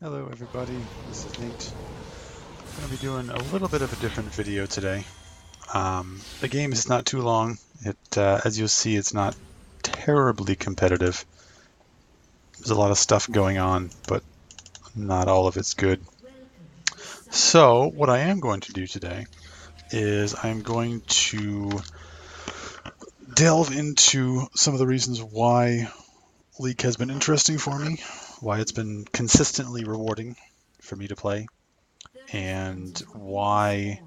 Hello everybody, this is Nate. I'm going to be doing a little bit of a different video today. The game is not too long. As you'll see, it's not terribly competitive. There's a lot of stuff going on, but not all of it's good. So what I am going to do today is I'm going to delve into some of the reasons why League has been interesting for me, why it's been consistently rewarding for me to play, and why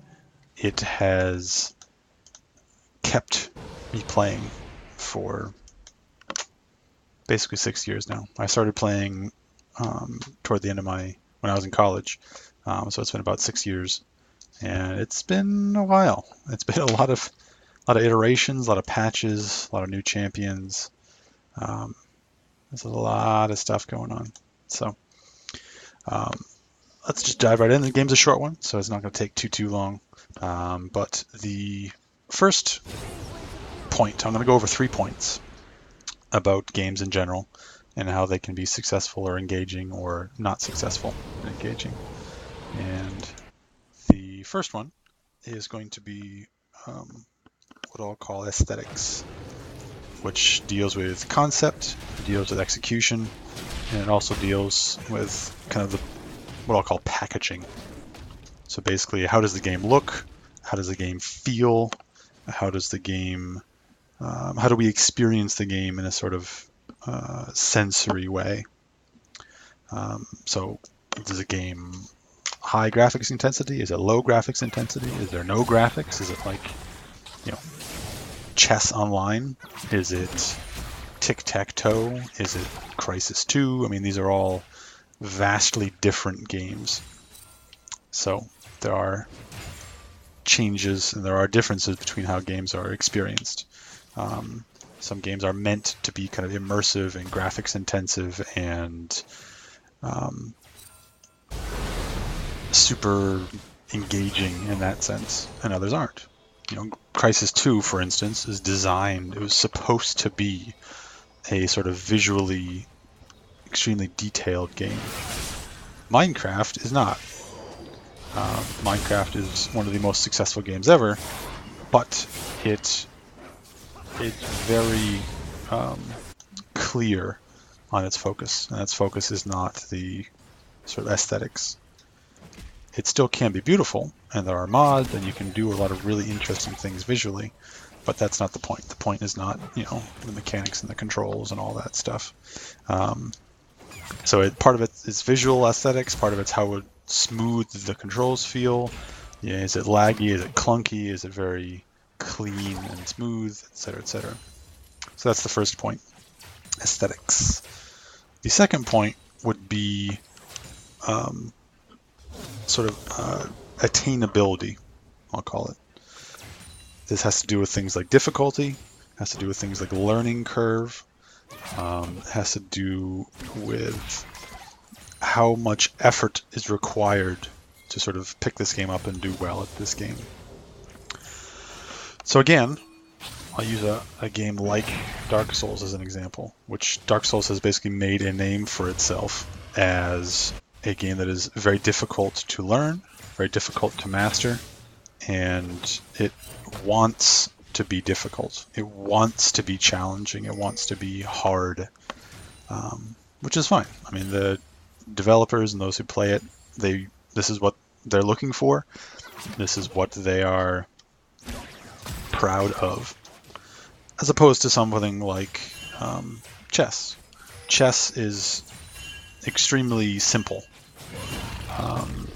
it has kept me playing for basically 6 years now. I started playing toward the end of when I was in college, so it's been about 6 years, and it's been a while. It's been a lot of iterations, a lot of patches, a lot of new champions. Um, there's a lot of stuff going on. So um, let's just dive right in. The game's a short one, so it's not going to take too long. But the first point, I'm going to go over 3 points about games in general and how they can be successful or engaging or not successful in engaging. And the first one is going to be what I'll call aesthetics, which deals with concept, deals with execution, and it also deals with kind of what I'll call packaging. So basically, how does the game look? How does the game feel? How does the game how do we experience the game in a sort of sensory way? So is a game high graphics intensity? Is it low graphics intensity? Is there no graphics? Is it like, you know, chess online? Is it tic-tac-toe? Is it Crisis 2? I mean, these are all vastly different games. So there are changes and there are differences between how games are experienced. Some games are meant to be kind of immersive and graphics intensive and super engaging in that sense, and others aren't. Crisis 2, for instance, is designed, it was supposed to be a sort of visually extremely detailed game. Minecraft is not. Minecraft is one of the most successful games ever, but it's very clear on its focus, and its focus is not the sort of aesthetics. It still can be beautiful, and there are mods, and you can do a lot of really interesting things visually, but that's not the point. The point is not, the mechanics and the controls and all that stuff. So part of it is visual aesthetics, part of it's how smooth the controls feel. Yeah, is it laggy? Is it clunky? Is it very clean and smooth, etc., etc.? So that's the first point, aesthetics. The second point would be sort of attainability, I'll call it. This has to do with things like difficulty, has to do with things like learning curve, has to do with how much effort is required to sort of pick this game up and do well at this game. So again, I'll use a game like Dark Souls as an example, which Dark Souls has basically made a name for itself as a game that is very difficult to learn, very difficult to master, and it wants to be difficult. It wants to be challenging. It wants to be hard, which is fine. I mean, the developers and those who play it, this is what they're looking for. This is what they are proud of, as opposed to something like chess. Chess is extremely simple.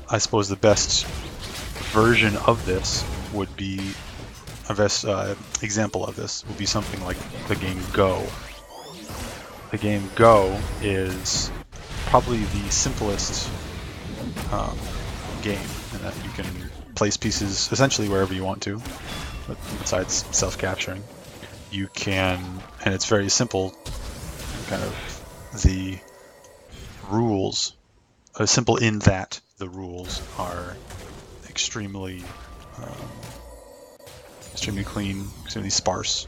I suppose the best version of this would be, a best example of this would be something like the game Go. The game Go is probably the simplest game in that you can place pieces essentially wherever you want to, besides self-capturing. You can, and it's very simple, kind of the rules, simple in that the rules are extremely clean, extremely sparse.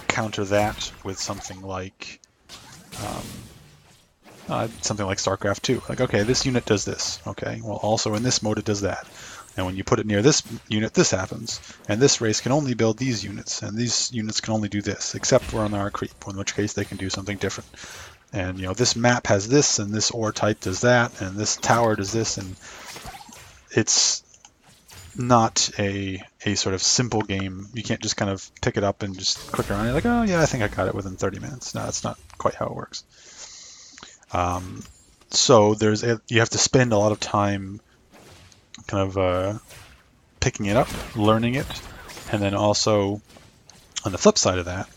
Counter that with something like something like StarCraft 2. Like, okay, this unit does this. Okay, well, also in this mode it does that. And when you put it near this unit, this happens. And this race can only build these units, and these units can only do this, except when they're a creep, in which case they can do something different. And this map has this, and this ore type does that, and this tower does this, and it's not a sort of simple game. You can't just kind of pick it up and just click around. You're like, oh yeah, I think I got it within 30 minutes. No, that's not quite how it works. So you have to spend a lot of time kind of picking it up, learning it, and then also on the flip side of that,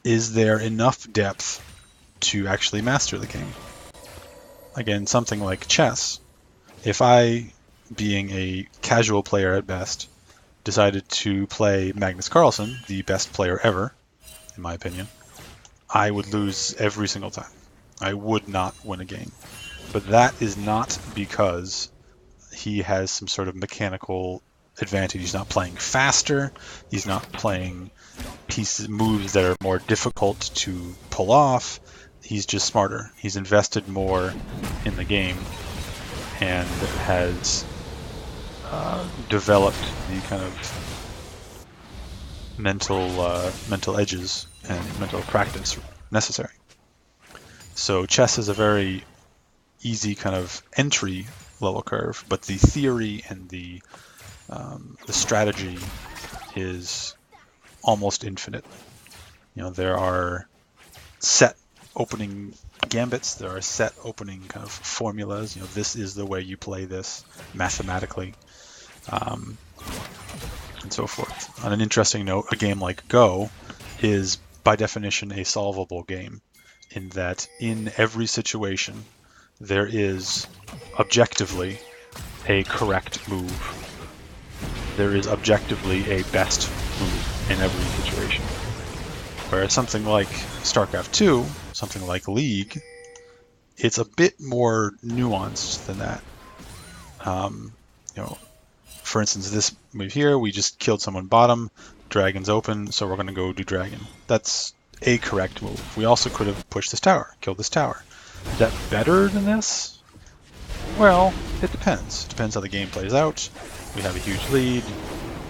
is there enough depth to actually master the game? Again, something like chess, if I, being a casual player at best, decided to play Magnus Carlsen, the best player ever, in my opinion, I would lose every single time. I would not win a game. But that is not because he has some sort of mechanical advantage. He's not playing faster. He's not playing moves that are more difficult to pull off. He's just smarter. He's invested more in the game and has developed the kind of mental edges and mental practice necessary. So chess is a very easy kind of entry level curve, but the theory and the strategy is almost infinite. There are set opening gambits, there are set opening kind of formulas. This is the way you play this mathematically, and so forth. On an interesting note, a game like Go is by definition a solvable game, in that in every situation there is objectively a correct move. There is objectively a best move in every situation. Whereas something like StarCraft 2, something like League, it's a bit more nuanced than that. For instance, this move here, we just killed someone bottom, dragon's open, so we're going to go do dragon. That's a correct move. We also could have pushed this tower, killed this tower. Is that better than this? Well, it depends. It depends how the game plays out. We have a huge lead,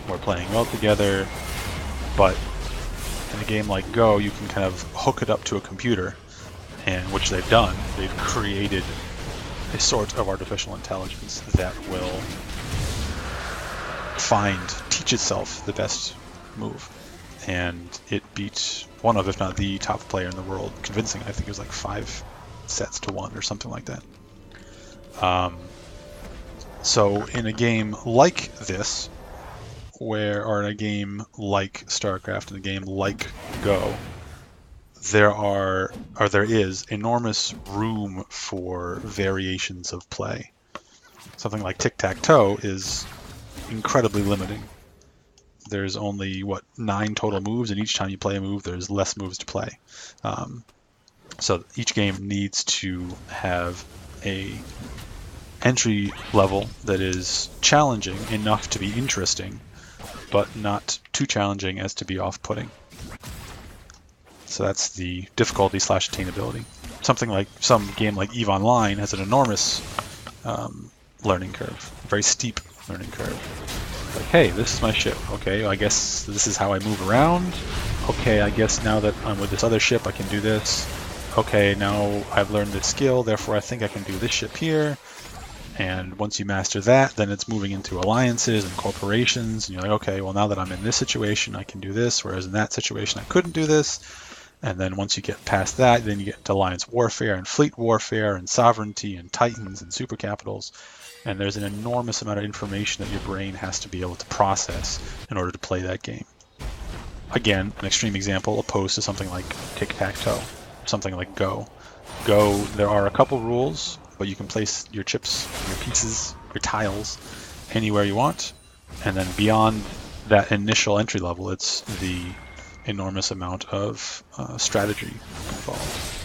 we're playing well together, but in a game like Go, you can kind of hook it up to a computer, and which they've done. They've created a sort of artificial intelligence that will teach itself the best move. And it beat one of, if not the top player in the world, convincing. I think it was like 5 sets to 1 or something like that. So in a game like this, or in a game like StarCraft, in a game like Go, there is enormous room for variations of play. Something like tic-tac-toe is incredibly limiting. There's only 9 total moves, and each time you play a move, there's less moves to play. So each game needs to have a entry level that is challenging enough to be interesting, but not too challenging as to be off-putting. So that's the difficulty / attainability. Something like some game like EVE Online has an enormous learning curve, a very steep learning curve. Like, hey, this is my ship. Okay, I guess this is how I move around. Okay, I guess now that I'm with this other ship, I can do this. Okay, now I've learned this skill, therefore I think I can do this ship here. And once you master that, then it's moving into alliances and corporations. And you're like, okay, well, now that I'm in this situation, I can do this, whereas in that situation, I couldn't do this. And then once you get past that, then you get into alliance warfare and fleet warfare and sovereignty and titans and super capitals. And there's an enormous amount of information that your brain has to be able to process in order to play that game. Again, an extreme example opposed to something like tic-tac-toe, something like Go. Go, there are a couple rules, but you can place your chips, your pieces, your tiles anywhere you want. And then beyond that initial entry level, it's the enormous amount of strategy involved.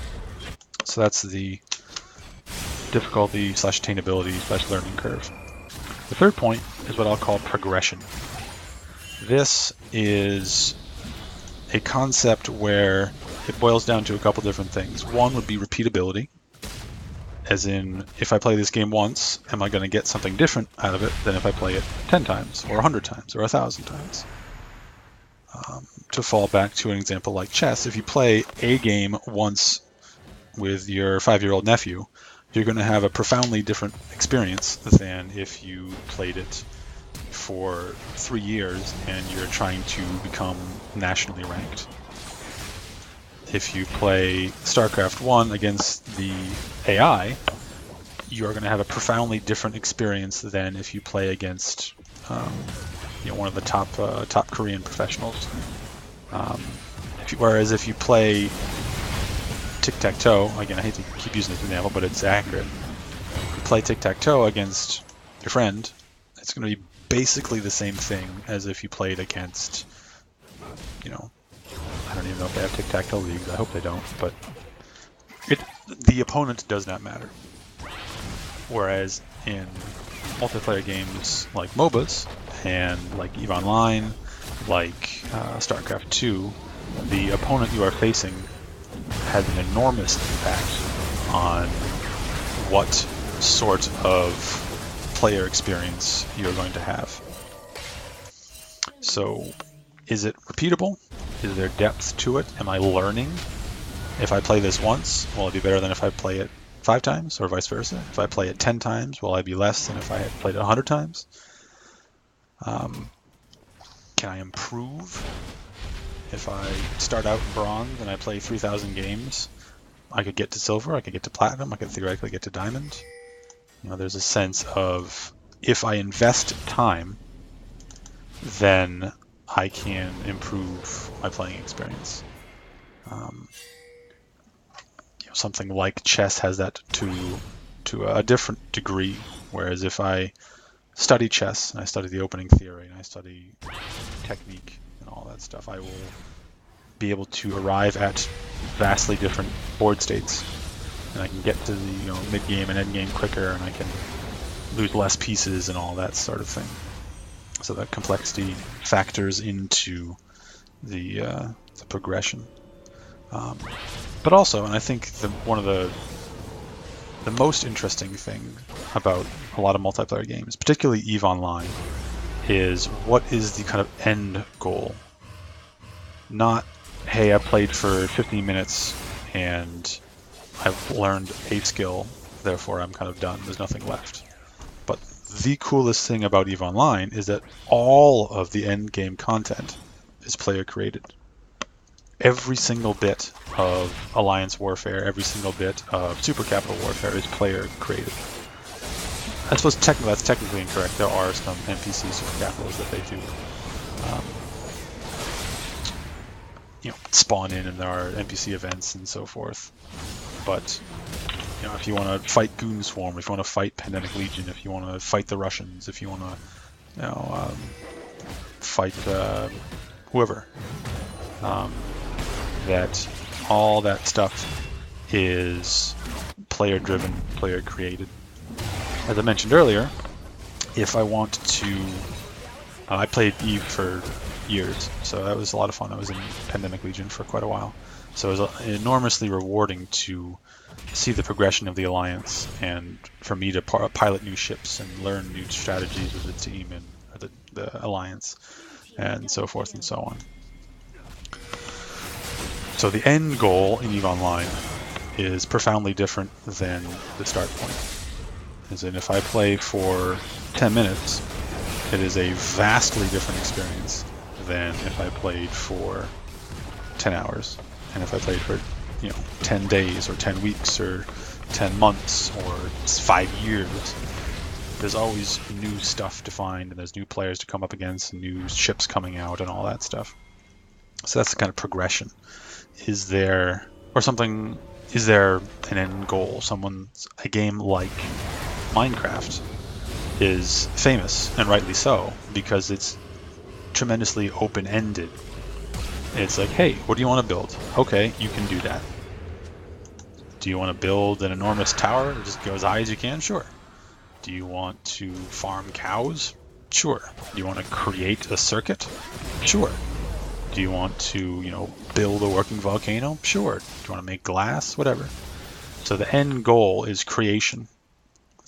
So that's the difficulty / attainability / learning curve. The third point is what I'll call progression. This is a concept where it boils down to a couple different things. One would be repeatability. As in, if I play this game once, am I going to get something different out of it than if I play it 10 times, or 100 times, or 1,000 times? To fall back to an example like chess, if you play a game once with your 5-year-old nephew, you're going to have a profoundly different experience than if you played it for 3 years and you're trying to become nationally ranked. If you play StarCraft 1 against the AI, you're going to have a profoundly different experience than if you play against one of the top Korean professionals. Whereas if you play tic-tac-toe, again, I hate to keep using this example, but it's accurate. If you play tic-tac-toe against your friend, it's going to be basically the same thing as if you played against, I don't even know if they have tic-tac-toe leagues. I hope they don't, but the opponent does not matter. Whereas in multiplayer games like MOBAs and like EVE Online, like StarCraft 2, the opponent you are facing has an enormous impact on what sort of player experience you're going to have. So, is it repeatable? Is there depth to it? Am I learning? If I play this once, will it be better than if I play it 5 times, or vice versa? If I play it 10 times, will I be less than if I had played it 100 times? Can I improve? If I start out in bronze and I play 3,000 games, I could get to silver, I could get to platinum, I could theoretically get to diamond. There's a sense of, if I invest time, then I can improve my playing experience. Something like chess has that to a different degree, whereas if I study chess and I study the opening theory and I study technique and all that stuff, I will be able to arrive at vastly different board states, and I can get to the mid-game and end-game quicker, and I can lose less pieces and all that sort of thing. So that complexity factors into the progression. But also, and I think one of the most interesting thing about a lot of multiplayer games, particularly EVE Online, is what is the kind of end goal. Not, hey, I played for 15 minutes and I've learned a skill, therefore I'm kind of done, there's nothing left. But the coolest thing about EVE Online is that all of the end game content is player created. Every single bit of Alliance Warfare, every single bit of Super Capital Warfare is player created. I suppose that's technically incorrect. There are some NPC Super Capitals that they do spawn in, and there are NPC events and so forth. But if you want to fight Goon Swarm, if you want to fight Pandemic Legion, if you want to fight the Russians, if you want to fight whoever, that all that stuff is player driven, player created. As I mentioned earlier, if I want to, I played EVE for years, so that was a lot of fun. I was in Pandemic Legion for quite a while, so it was enormously rewarding to see the progression of the Alliance, and for me to pilot new ships and learn new strategies with the team and the Alliance, and so forth and so on. So the end goal in EVE Online is profoundly different than the start point. As in, if I play for 10 minutes, it is a vastly different experience than if I played for 10 hours. And if I played for 10 days or 10 weeks or 10 months or 5 years, there's always new stuff to find, and there's new players to come up against, and new ships coming out and all that stuff. So that's the kind of progression. Is there an end goal? A game like Minecraft is famous, and rightly so, because it's tremendously open-ended. It's like, hey, what do you want to build? Okay, you can do that. Do you want to build an enormous tower that just go as high as you can? Sure. Do you want to farm cows? Sure. Do you want to create a circuit? Sure. Do you want to, build a working volcano? Sure. Do you want to make glass? Whatever. So the end goal is creation.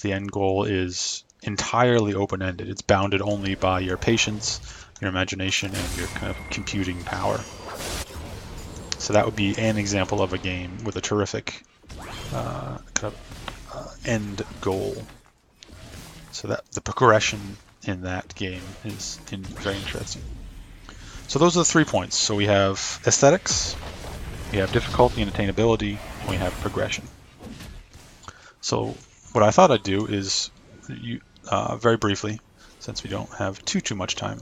The end goal is entirely open-ended. It's bounded only by your patience, your imagination, and your kind of computing power. So that would be an example of a game with a terrific end goal. So that the progression in that game is very interesting. So those are the 3 points. So we have aesthetics, we have difficulty and attainability, and we have progression. So what I thought I'd do is, very briefly, since we don't have too much time,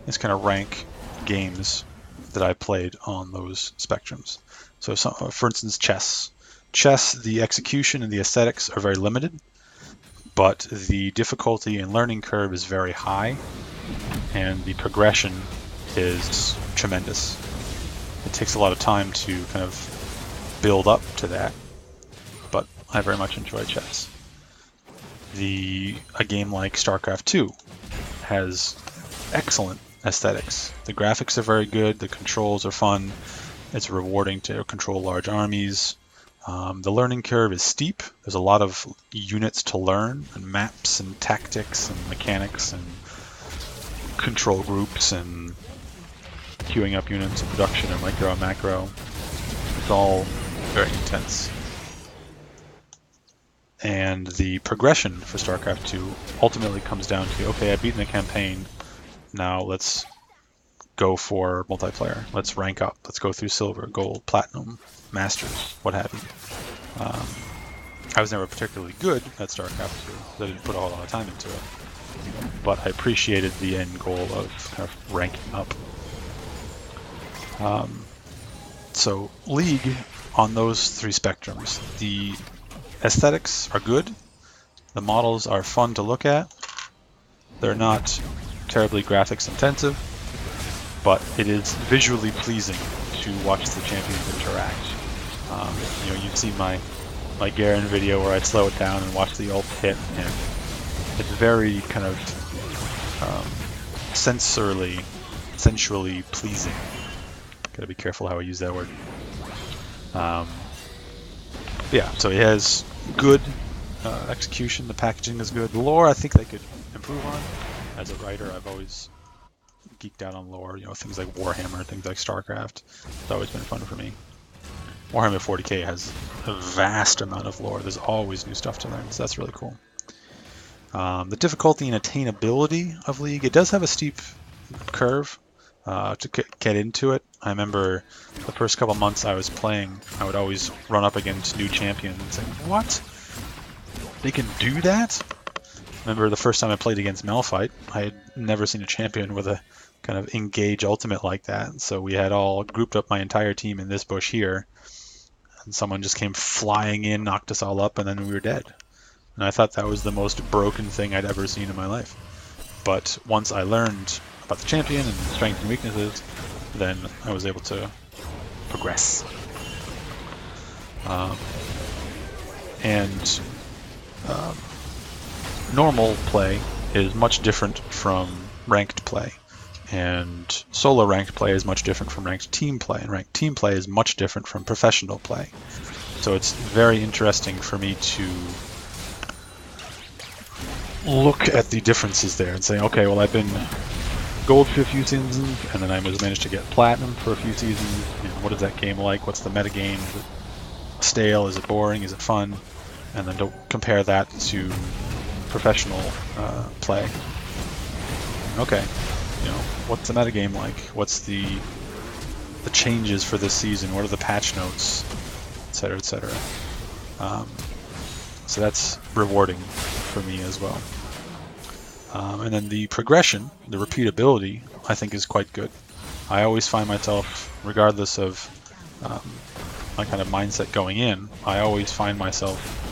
is kind of rank games that I played on those spectrums. So for instance, chess. Chess, the execution and the aesthetics are very limited, but the difficulty and learning curve is very high, and the progression is tremendous. It takes a lot of time to kind of build up to that, but I very much enjoy chess. A game like StarCraft 2 has excellent aesthetics. The graphics are very good, the controls are fun, it's rewarding to control large armies. The learning curve is steep. There's a lot of units to learn, and maps and tactics and mechanics and control groups and queuing up units and production and micro and macro. It's all very intense. And the progression for StarCraft 2 ultimately comes down to, okay, I've beaten the campaign, now let's go for multiplayer. Let's rank up. Let's go through silver, gold, platinum, masters, what have you. I was never particularly good at StarCraft 2. I didn't put a whole lot of time into it. But I appreciated the end goal of kind of ranking up. So League, on those 3 spectrums, the aesthetics are good. The models are fun to look at. They're not terribly graphics intensive, but it is visually pleasing to watch the champions interact. You've seen my Garen video where I slow it down and watch the ult hit, and it's very kind of sensually pleasing. Gotta be careful how I use that word. Yeah, so it has good execution. The packaging is good. The lore, I think they could improve on. As a writer, I've always geeked out on lore. Things like Warhammer, things like StarCraft. It's always been fun for me. Warhammer 40k has a vast amount of lore. There's always new stuff to learn, so that's really cool. The difficulty and attainability of League, it does have a steep curve to get into it. I remember the first couple months I was playing, I would always run up against new champions and say, what? They can do that? Remember the first time I played against Malphite, I had never seen a champion with a kind of engage ultimate like that. So we had all grouped up my entire team in this bush here, and someone just came flying in, knocked us all up, and then we were dead. And I thought that was the most broken thing I'd ever seen in my life. But once I learned about the champion and strengths and weaknesses, then I was able to progress. Normal play is much different from ranked play, and solo ranked play is much different from ranked team play, and ranked team play is much different from professional play. So it's very interesting for me to look at the differences there and say, okay, well, I've been gold for a few seasons, and then I managed to get platinum for a few seasons. What is that game like? What's the metagame? Is it stale? Is it boring? Is it fun? And then don't compare that to professional play. Okay, what's the metagame like? What's the changes for this season? What are the patch notes, etc., etc. So that's rewarding for me as well. And then the progression, the repeatability, I think is quite good. I always find myself, regardless of my kind of mindset going in, I always find myself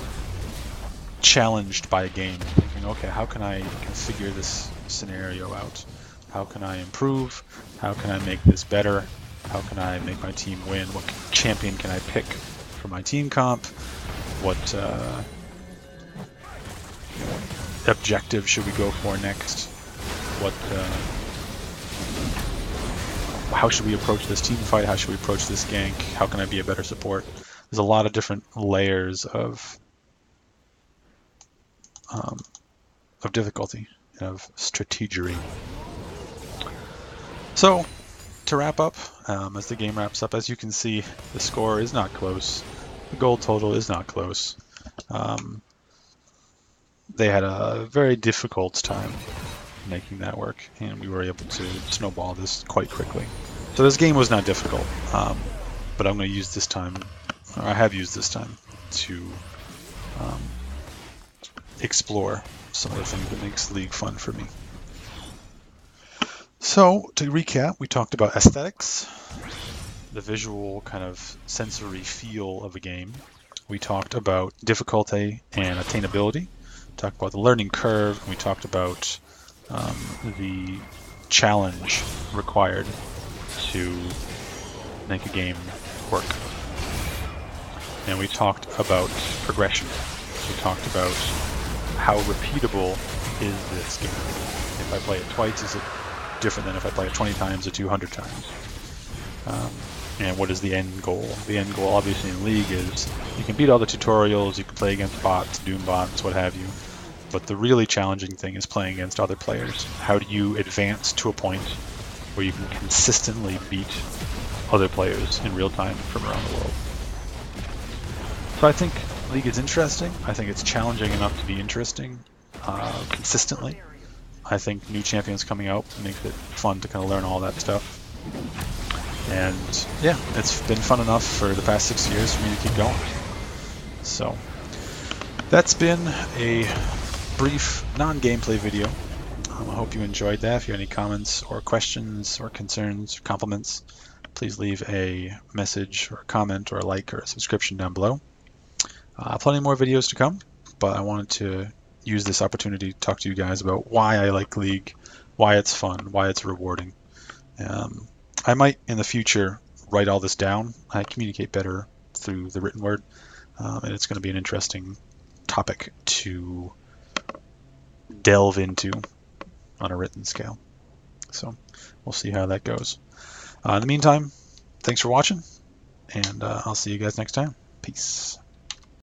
challenged by a game, thinking, okay, how can I configure this scenario out? How can I improve? How can I make this better? How can I make my team win? What champion can I pick for my team comp? What objective should we go for next? How should we approach this team fight? How should we approach this gank? How can I be a better support? there's a lot of different layers of difficulty, of strategery. So to wrap up, as the game wraps up, as you can see, the score is not close. The gold total is not close. They had a very difficult time making that work, and we were able to snowball this quite quickly. So this game was not difficult, but I'm going to use this time, or I have used this time, to explore some of the things that makes League fun for me. So to recap, we talked about aesthetics, the visual kind of sensory feel of a game. We talked about difficulty and attainability. Talked about the learning curve. And we talked about the challenge required to make a game work. And we talked about progression. We talked about how repeatable is this game. If I play it twice, is it different than if I play it 20 times or 200 times? And what is the end goal? The end goal, obviously, in League is you can beat all the tutorials, you can play against bots, Doom bots, what have you. But the really challenging thing is playing against other players. How do you advance to a point where you can consistently beat other players in real time from around the world? So I think League is interesting. I think it's challenging enough to be interesting consistently. I think new champions coming out makes it fun to kind of learn all that stuff. And yeah, it's been fun enough for the past 6 years for me to keep going. So that's been a brief non-gameplay video. I hope you enjoyed that. If you have any comments or questions or concerns or compliments, please leave a message or a comment or a like or a subscription down below. Plenty more videos to come, but I wanted to use this opportunity to talk to you guys about why I like League, why it's fun, why it's rewarding. I might in the future write all this down. I communicate better through the written word, and it's going to be an interesting topic to delve into on a written scale. So we'll see how that goes. In the meantime, thanks for watching, and I'll see you guys next time. Peace.